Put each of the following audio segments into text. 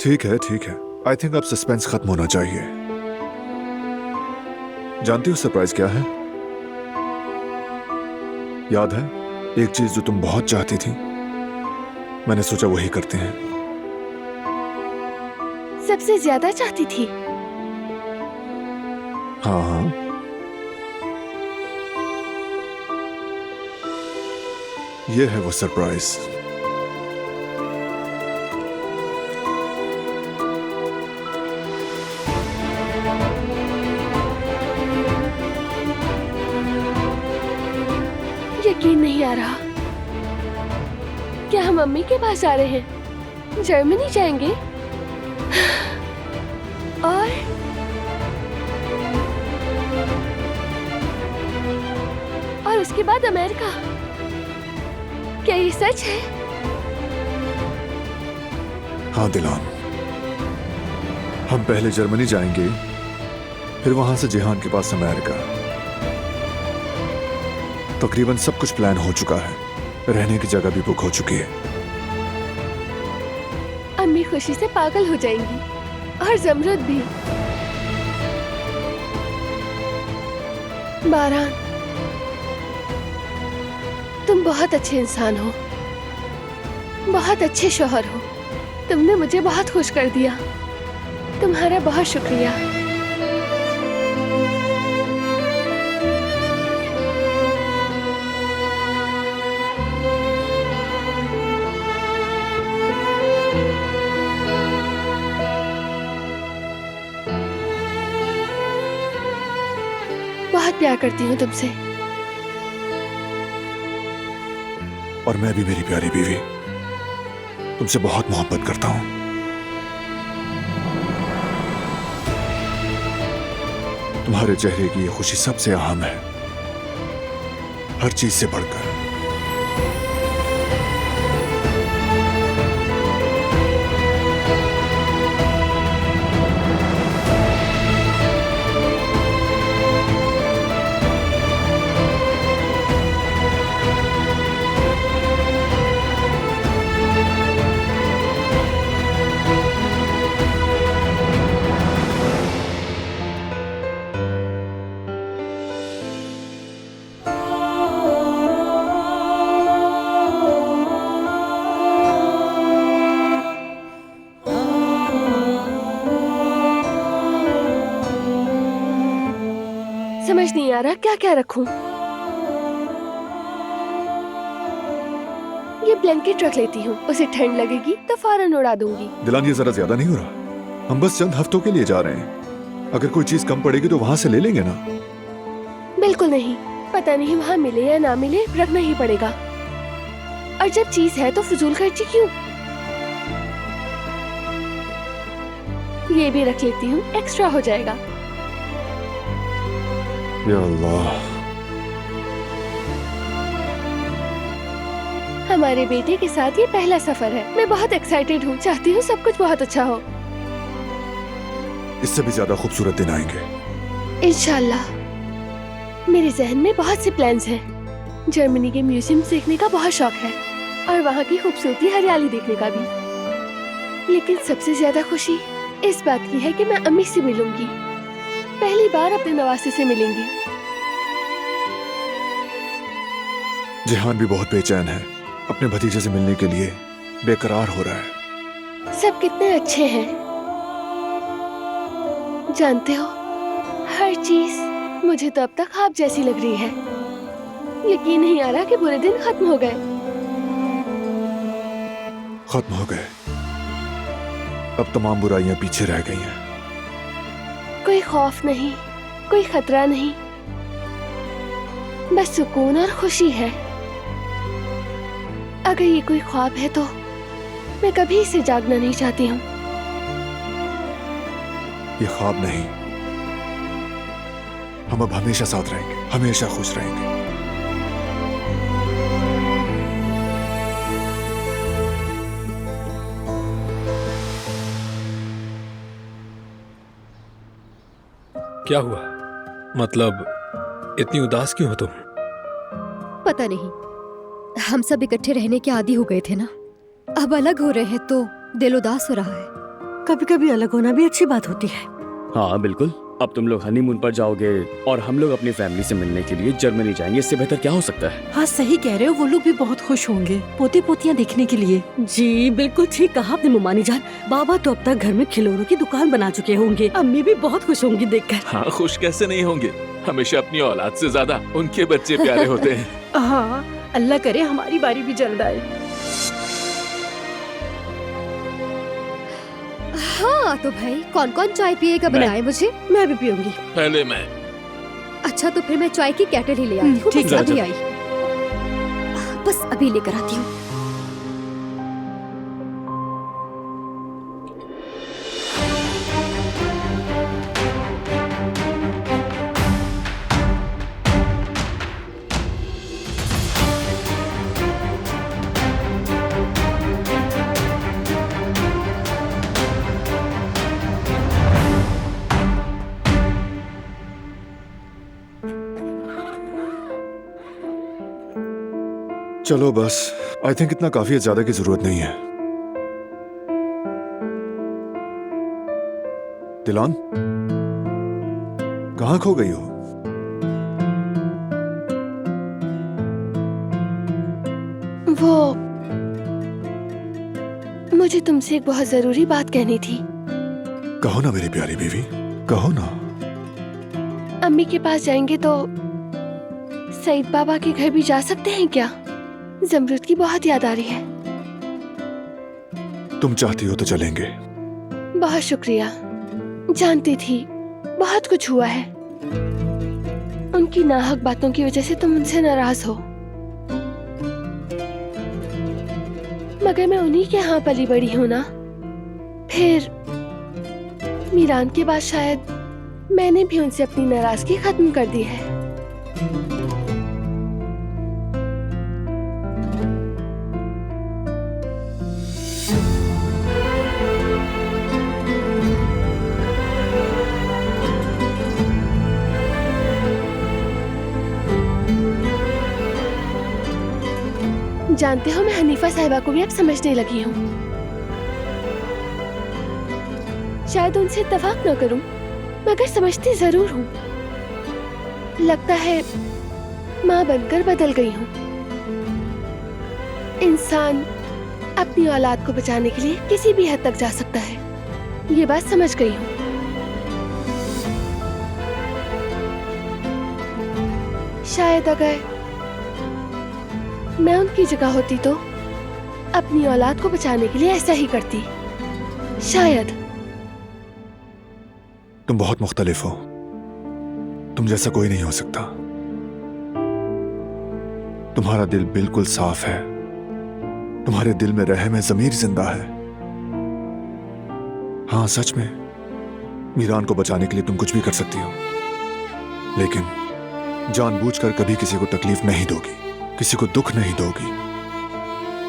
ठीक है ठीक है, आई थिंक अब सस्पेंस खत्म होना चाहिए। जानती हो सरप्राइज क्या है? याद है एक चीज जो तुम बहुत चाहती थी? मैंने सोचा वही करते हैं। सबसे ज्यादा चाहती थी? हाँ हाँ, ये है वो सरप्राइज। यकीन नहीं आ रहा। क्या हम मम्मी के पास आ रहे हैं? जर्मनी जाएंगे? और उसके बाद अमेरिका? क्या ये सच है? हाँ दिलान, हम पहले जर्मनी जाएंगे, फिर वहां से जिहान के पास अमेरिका। तकरीबन सब कुछ प्लान हो चुका है, रहने की जगह भी बुक हो चुकी है। अम्मी खुशी से पागल हो जाएंगी और जमरुद भी। बारान, तुम बहुत अच्छे इंसान हो, बहुत अच्छे शौहर हो। तुमने मुझे बहुत खुश कर दिया। तुम्हारा बहुत शुक्रिया। बहुत प्यार करती हूँ तुमसे। और मैं भी मेरी प्यारी बीवी तुमसे बहुत मोहब्बत करता हूं। तुम्हारे चेहरे की ये खुशी सबसे अहम है, हर चीज से बढ़कर। समझ नहीं आ रहा क्या क्या रखूं। ये ब्लैंकेट रख लेती हूँ, उसे ठंड लगेगी तो फौरन उड़ा दूंगी। दिलान, ये जरा ज्यादा नहीं हो रहा? हम बस चंद हफ्तों के लिए जा रहे हैं, अगर कोई चीज कम पड़ेगी तो वहां से ले लेंगे ना। बिल्कुल नहीं, पता नहीं वहाँ मिले या ना मिले, रखना ही पड़ेगा। और जब चीज है तो फजूल खर्ची क्यों? ये भी रख लेती हूँ, एक्स्ट्रा हो जाएगा। या अल्लाह, हमारे बेटे के साथ ये पहला सफर है। मैं बहुत एक्साइटेड हूँ, चाहती हूँ सब कुछ बहुत अच्छा हो। इससे भी ज्यादा खूबसूरत दिन आएंगे इंशाल्लाह। मेरे जहन में बहुत से प्लान्स हैं। जर्मनी के म्यूजियम देखने का बहुत शौक है और वहाँ की खूबसूरती, हरियाली देखने का भी। लेकिन सबसे ज्यादा खुशी इस बात की है कि मैं अम्मी से मिलूंगी। पहली बार अपने नवासे से मिलेंगी। जिहान भी बहुत बेचैन है, अपने भतीजे से मिलने के लिए बेकरार हो रहा है। सब कितने अच्छे हैं। जानते हो, हर चीज मुझे तो अब तक ख्वाब जैसी लग रही है। यकीन नहीं आ रहा कि बुरे दिन खत्म हो गए। खत्म हो गए, अब तमाम बुराइयां पीछे रह गई हैं। कोई खौफ नहीं, कोई खतरा नहीं, बस सुकून और खुशी है। अगर ये कोई ख्वाब है तो मैं कभी इसे जागना नहीं चाहती हूँ। ये ख्वाब नहीं, हम अब हमेशा साथ रहेंगे, हमेशा खुश रहेंगे। क्या हुआ? मतलब इतनी उदास क्यों हो तुम? पता नहीं, हम सब इकट्ठे रहने के आदी हो गए थे ना। अब अलग हो रहे हैं तो दिल उदास हो रहा है। कभी कभी अलग होना भी अच्छी बात होती है। हाँ बिल्कुल। अब तुम लोग हनीमून पर जाओगे और हम लोग अपनी फैमिली से मिलने के लिए जर्मनी जाएंगे। इससे बेहतर क्या हो सकता है? हाँ सही कह रहे हो, वो लोग भी बहुत खुश होंगे पोते पोतियाँ देखने के लिए। जी बिल्कुल ठीक कहा आपने मुमानी जान। बाबा तो अब तक घर में खिलौनों की दुकान बना चुके होंगे। अम्मी भी बहुत खुश होंगी देखकर। हाँ, खुश कैसे नहीं होंगे। हमेशा अपनी औलाद से ज्यादा उनके बच्चे प्यारे होते हैं। हाँ अल्लाह करे हमारी बारी भी जल्द आए। हाँ तो भाई कौन कौन चाय पिएगा बनाए मुझे। मैं भी पीऊंगी। पहले मैं। अच्छा तो फिर मैं चाय की केटल ही ले आती हूँ। ठीक बस है। अभी आई, बस अभी लेकर आती हूँ। चलो बस, आई थिंक इतना काफी है, ज्यादा की जरूरत नहीं है। दिलान, कहाँ खो गई हो? वो मुझे तुमसे एक बहुत जरूरी बात कहनी थी। कहो ना मेरी प्यारी बीवी, कहो ना। अम्मी के पास जाएंगे तो सईद बाबा के घर भी जा सकते हैं क्या? जमरूद की बहुत याद आ रही है। तुम चाहती हो तो चलेंगे। बहुत शुक्रिया। जानती थी बहुत कुछ हुआ है। उनकी नाहक बातों की वजह से तुम उनसे नाराज हो, मगर मैं उन्हीं के यहाँ पली बड़ी हूँ ना। फिर मीरान के बाद शायद मैंने भी उनसे अपनी नाराजगी खत्म कर दी है। जानते हो मैं हनीफा साहिबा को भी अब समझने लगी हूँ। शायद उनसे इत्तेफाक न करूं, मगर समझती जरूर हूँ। लगता है माँ बनकर बदल गई हूँ। इंसान अपनी औलाद को बचाने के लिए किसी भी हद तक जा सकता है, ये बात समझ गई हूँ। शायद अगर मैं उनकी जगह होती तो अपनी औलाद को बचाने के लिए ऐसा ही करती। शायद। तुम बहुत मुख्तलिफ हो, तुम जैसा कोई नहीं हो सकता। तुम्हारा दिल बिल्कुल साफ है, तुम्हारे दिल में रहम है, ज़मीर जिंदा है। हाँ सच में मीरान को बचाने के लिए तुम कुछ भी कर सकती हो, लेकिन जानबूझकर कभी किसी को तकलीफ नहीं दोगी, किसी को दुख नहीं दोगी,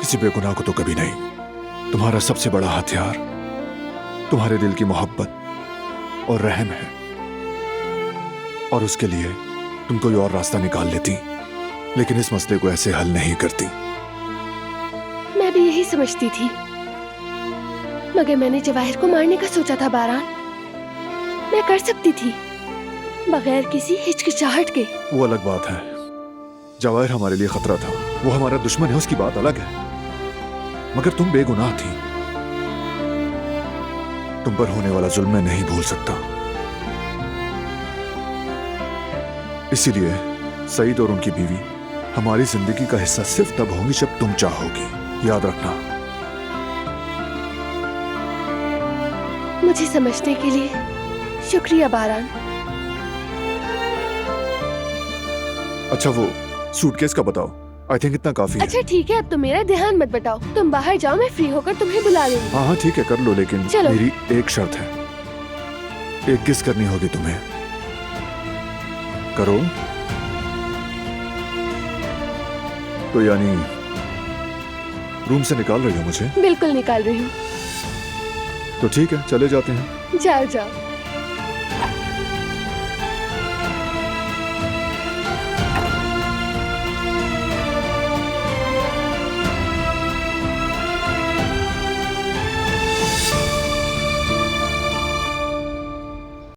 किसी बेगुनाह को तो कभी नहीं। तुम्हारा सबसे बड़ा हथियार तुम्हारे दिल की मोहब्बत और रहम है, और उसके लिए तुम कोई और रास्ता निकाल लेती, लेकिन इस मसले को ऐसे हल नहीं करती। मैं भी यही समझती थी, मगर मैंने जवाहिर को मारने का सोचा था बारान। मैं कर सकती थी बगैर किसी हिचकिचाहट के। वो अलग बात है। जवाहिर हमारे लिए खतरा था, वो हमारा दुश्मन है, उसकी बात अलग है। मगर तुम बेगुनाह थी, तुम पर होने वाला जुल्म मैं नहीं भूल सकता। इसीलिए सईद और उनकी बीवी हमारी जिंदगी का हिस्सा सिर्फ तब होंगी जब तुम चाहोगी, याद रखना। मुझे समझने के लिए शुक्रिया बारान। अच्छा वो सूटकेस का बताओ, आई थिंक इतना काफी है। अच्छा ठीक है, अब तो मेरा ध्यान मत बटाओ। तुम बाहर जाओ, मैं फ्री होकर तुम्हें बुला लूंगी। हाँ हाँ ठीक है, कर लो, लेकिन चलो। मेरी एक शर्त है। एक किस करनी होगी तुम्हें, करो तो। यानी रूम से निकाल रही हो मुझे? बिल्कुल निकाल रही हूँ। तो ठीक है, चले जाते हैं। जाओ जाओ।